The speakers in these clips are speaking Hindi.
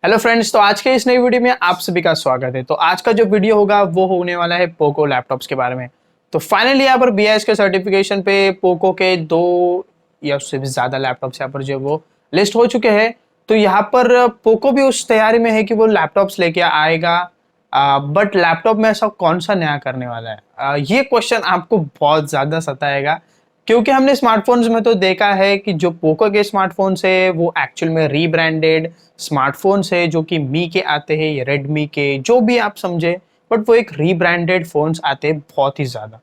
हेलो फ्रेंड्स, तो आज के इस नई वीडियो में आप सभी का स्वागत है। तो आज का जो वीडियो होगा वो होने वाला है पोको लैपटॉप्स के बारे में। तो फाइनली यहाँ पर बीआईएस के सर्टिफिकेशन पे पोको के 2 या उससे भी ज्यादा लैपटॉप्स यहाँ पर जो वो लिस्ट हो चुके हैं। तो यहाँ पर पोको भी उस तैयारी में है कि वो लैपटॉप्स लेके आएगा। बट लैपटॉप में ऐसा कौन सा नया करने वाला है, ये क्वेश्चन आपको बहुत ज्यादा सताएगा। क्योंकि हमने स्मार्टफोन्स में तो देखा है कि जो पोको के स्मार्टफोन्स है वो एक्चुअल में रीब्रांडेड स्मार्टफोन्स है, जो कि मी के आते हैं या रेडमी के, जो भी आप समझे, बट वो एक रीब्रांडेड फोन्स आते हैं बहुत ही ज्यादा।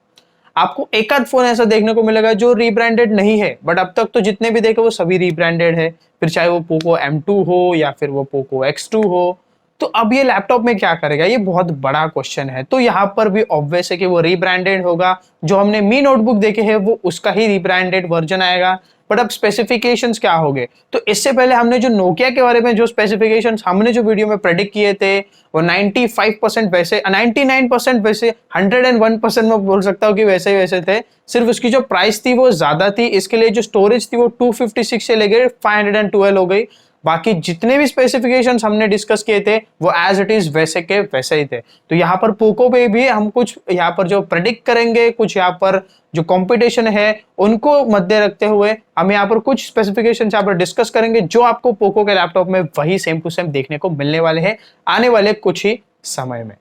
आपको एक आध फोन ऐसा देखने को मिलेगा जो रीब्रांडेड नहीं है, बट अब तक तो जितने भी देखे वो सभी रीब्रांडेड है। फिर चाहे वो पोको M2 हो या फिर वो पोको X2 हो। तो अब ये लैपटॉप में क्या करेगा, ये बहुत बड़ा क्वेश्चन है। तो यहाँ पर भी ऑब्वियस है कि वो रीब्रांडेड होगा। जो हमने मी नोटबुक देखे हैं वो उसका ही रीब्रांडेड वर्जन आएगा। बट अब स्पेसिफिकेशंस क्या होंगे, तो इससे पहले हमने जो नोकिया के बारे में जो स्पेसिफिकेशंस हमने जो वीडियो में प्रेडिक्ट किए थे वो 95% वैसे, 99% वैसे, 101% में बोल सकता हूँ कि वैसे ही वैसे थे। सिर्फ उसकी जो प्राइस थी वो ज्यादा थी। इसके लिए जो स्टोरेज थी वो 256 से लेकर 512 हो गई। बाकी जितने भी स्पेसिफिकेशंस हमने डिस्कस किए थे वो एज इट इज वैसे के वैसे ही थे। तो यहाँ पर पोको पे भी हम कुछ यहाँ पर जो प्रेडिक्ट करेंगे, कुछ यहाँ पर जो कंपटीशन है उनको मध्य रखते हुए हम यहाँ पर कुछ स्पेसिफिकेशन यहाँ पर डिस्कस करेंगे, जो आपको पोको के लैपटॉप में वही सेम टू सेम देखने को मिलने वाले हैं आने वाले कुछ ही समय में।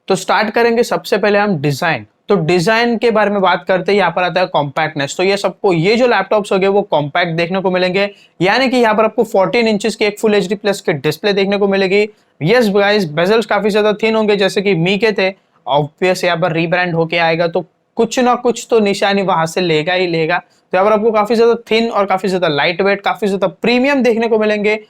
तो स्टार्ट करेंगे सबसे पहले हम डिजाइन। तो डिजाइन के बारे में बात करते हैं, यहाँ पर आता है कॉम्पैक्टनेस। तो ये सबको, ये जो लैपटॉप्स हो गए वो कॉम्पैक्ट देखने को मिलेंगे, यानी कि यहाँ पर आपको 14 इंचेस की एक फुल एचडी प्लस के डिस्प्ले देखने को मिलेगी। यस गाइस, बेजल्स काफी ज्यादा थिन होंगे जैसे कि मी के थे। ऑब्वियस यहाँ पर रीब्रांड होके आएगा तो कुछ ना कुछ तो निशानी वहां से लेगा ही लेगा। तो यहाँ पर आपको काफी ज्यादा थिन और काफी ज्यादा लाइट वेट, काफी ज्यादा प्रीमियम देखने को मिलेंगे।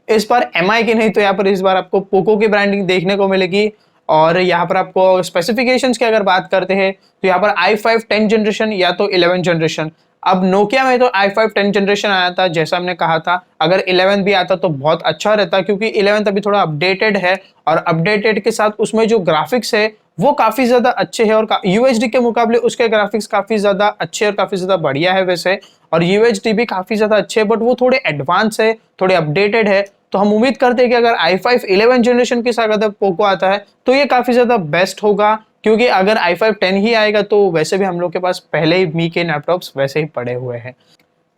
इस बार एमआई की नहीं, तो यहाँ पर इस बार आपको पोको की ब्रांडिंग देखने को मिलेगी। और यहाँ पर आपको स्पेसिफिकेशंस की अगर बात करते हैं तो यहाँ पर i5 10 जनरेशन या तो 11 जनरेशन। अब नोकिया में तो i5 10 जनरेशन आया था, जैसा हमने कहा था। अगर 11 भी आता तो बहुत अच्छा रहता, क्योंकि 11 अभी थोड़ा अपडेटेड है और अपडेटेड के साथ उसमें जो ग्राफिक्स है वो काफी ज्यादा अच्छे हैं और यूएचडी के मुकाबले उसके ग्राफिक्स काफी ज्यादा अच्छे और काफी ज्यादा बढ़िया है वैसे। और यूएचडी भी काफी ज्यादा अच्छे है, बट वो थोड़े एडवांस है, थोड़े अपडेटेड है। तो हम उम्मीद करते हैं कि अगर i5 11 जनरेशन के साथ अगर पोको आता है तो ये काफी ज्यादा बेस्ट होगा। क्योंकि अगर i5 10 ही आएगा तो वैसे भी हम लोग के पास पहले ही मी के लैपटॉप्स वैसे ही पड़े हुए हैं।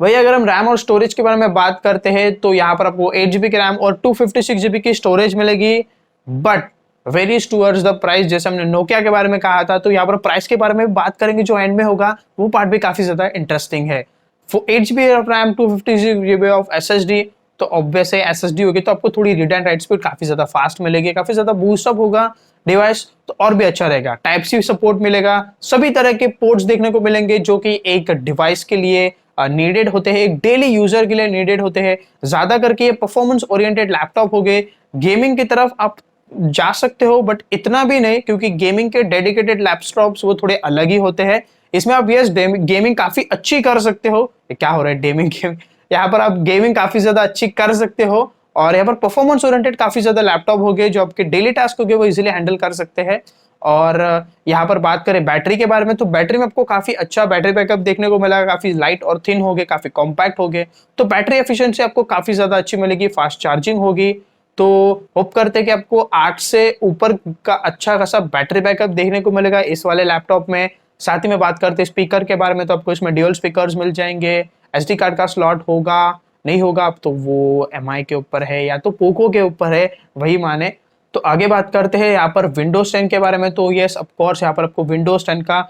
वही अगर हम रैम और स्टोरेज के बारे में बात करते हैं तो यहाँ पर आपको 8GB की रैम और 256GB की स्टोरेज मिलेगी। But varies towards the price, जैसे हमने नोकिया के बारे में कहा था। तो यहाँ पर प्राइस के बारे में बात करेंगे जो एंड में होगा, वो पार्ट भी काफी ज्यादा इंटरेस्टिंग है। 8GB of RAM, 256GB of SSD, तो ऑब्वियस है SSD होगी तो आपको थोड़ी रीड एंड राइट स्पीड काफी ज्यादा फास्ट मिलेगी, काफी ज्यादा बूस्टअप होगा डिवाइस, तो और भी अच्छा रहेगा। टाइप सी सपोर्ट मिलेगा, सभी तरह के पोर्ट्स देखने को मिलेंगे जो कि एक डिवाइस के लिए नीडेड होते हैं, एक डेली यूजर के लिए नीडेड होते हैं। ज्यादा करके ये परफॉर्मेंस ओरिएंटेड लैपटॉप हो गए। गेमिंग की तरफ आप जा सकते हो बट इतना भी नहीं, क्योंकि गेमिंग के डेडिकेटेड लैपटॉप्स वो थोड़े अलग ही होते हैं। इसमें आप यस गेमिंग काफी अच्छी कर सकते हो। ये क्या हो रहा है, गेमिंग यहाँ पर आप गेमिंग काफी ज्यादा अच्छी कर सकते हो। और यहाँ पर परफॉर्मेंस ओरिएंटेड काफी ज्यादा लैपटॉप हो गए जो आपके डेली टास्क हो गए वो इजीली हैंडल कर सकते हैं। और यहाँ पर बात करें बैटरी के बारे में, तो बैटरी में आपको काफी अच्छा बैटरी बैकअप देखने को मिला, काफी लाइट और थिन हो गए, काफी कॉम्पैक्ट हो गए। तो बैटरी एफिशिएंसी आपको काफी ज्यादा अच्छी मिलेगी, फास्ट चार्जिंग होगी। तो होप करते हैं कि आपको 8 से ऊपर का अच्छा खासा बैटरी बैकअप देखने को मिलेगा इस वाले लैपटॉप में। साथ ही में बात करते हैं स्पीकर के बारे में, तो आपको इसमें ड्यूअल स्पीकर्स मिल जाएंगे। SD कार्ड का स्लॉट होगा नहीं होगा अब तो वो MI के ऊपर है या तो पोको के ऊपर है, वही माने। तो आगे बात करते हैं यहाँ पर विंडोज 10 के बारे में। तो यस ऑफ कोर्स यहाँ पर आपको विंडोज 10 का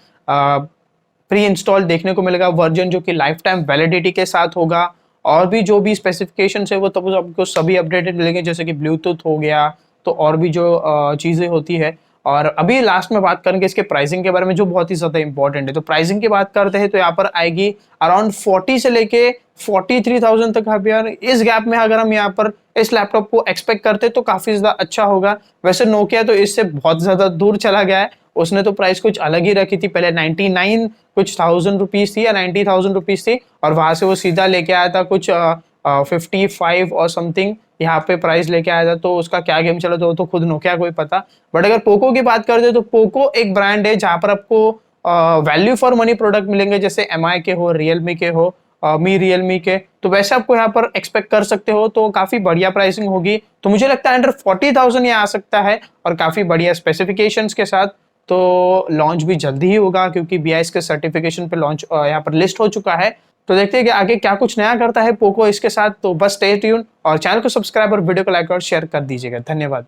प्री इंस्टॉल देखने को मिलेगा वर्जन, जो कि लाइफ टाइम वैलिडिटी के साथ होगा। और भी जो भी स्पेसिफिकेशन है वो तब आपको सभी अपडेटेड मिलेंगे, जैसे कि ब्लूटूथ हो गया, तो और भी जो चीजें होती है। और अभी लास्ट में बात करेंगे इसके प्राइसिंग के बारे में, जो बहुत ही ज्यादा इंपॉर्टेंट है। तो प्राइसिंग की बात करते हैं तो यहाँ पर आएगी अराउंड 40 से लेके 43,000 तक। अब यार इस गैप में अगर हम यहाँ पर इस लैपटॉप को एक्सपेक्ट करते तो काफी ज्यादा अच्छा होगा। वैसे नोकिया तो इससे बहुत ज्यादा दूर चला गया है, उसने तो प्राइस कुछ अलग ही रखी थी। पहले 99 कुछ थाउजेंड रुपीज थी या 90,000 रुपीज थी, और वहां से वो सीधा लेके आया था कुछ 55 और समथिंग यहाँ पे प्राइस लेके आया था। तो उसका क्या गेम चला तो खुद नोकिया को ही पता। बट अगर पोको की बात करते तो पोको एक ब्रांड है जहां पर आपको वैल्यू फॉर मनी प्रोडक्ट मिलेंगे, जैसे MI के हो, रियलमी के हो, मी रियलमी के, तो वैसे आपको यहाँ पर एक्सपेक्ट कर सकते हो। तो काफी बढ़िया प्राइसिंग होगी, तो मुझे लगता है अंडर 40,000 ये आ सकता है और काफी बढ़िया स्पेसिफिकेशंस के साथ। तो लॉन्च भी जल्दी ही होगा क्योंकि BIS के सर्टिफिकेशन पे लॉन्च यहाँ पर लिस्ट हो चुका है। तो देखते हैं कि आगे क्या कुछ नया करता है पोको इसके साथ। तो बस स्टे ट्यून और चैनल को सब्सक्राइब और वीडियो को लाइक और शेयर कर दीजिएगा। धन्यवाद।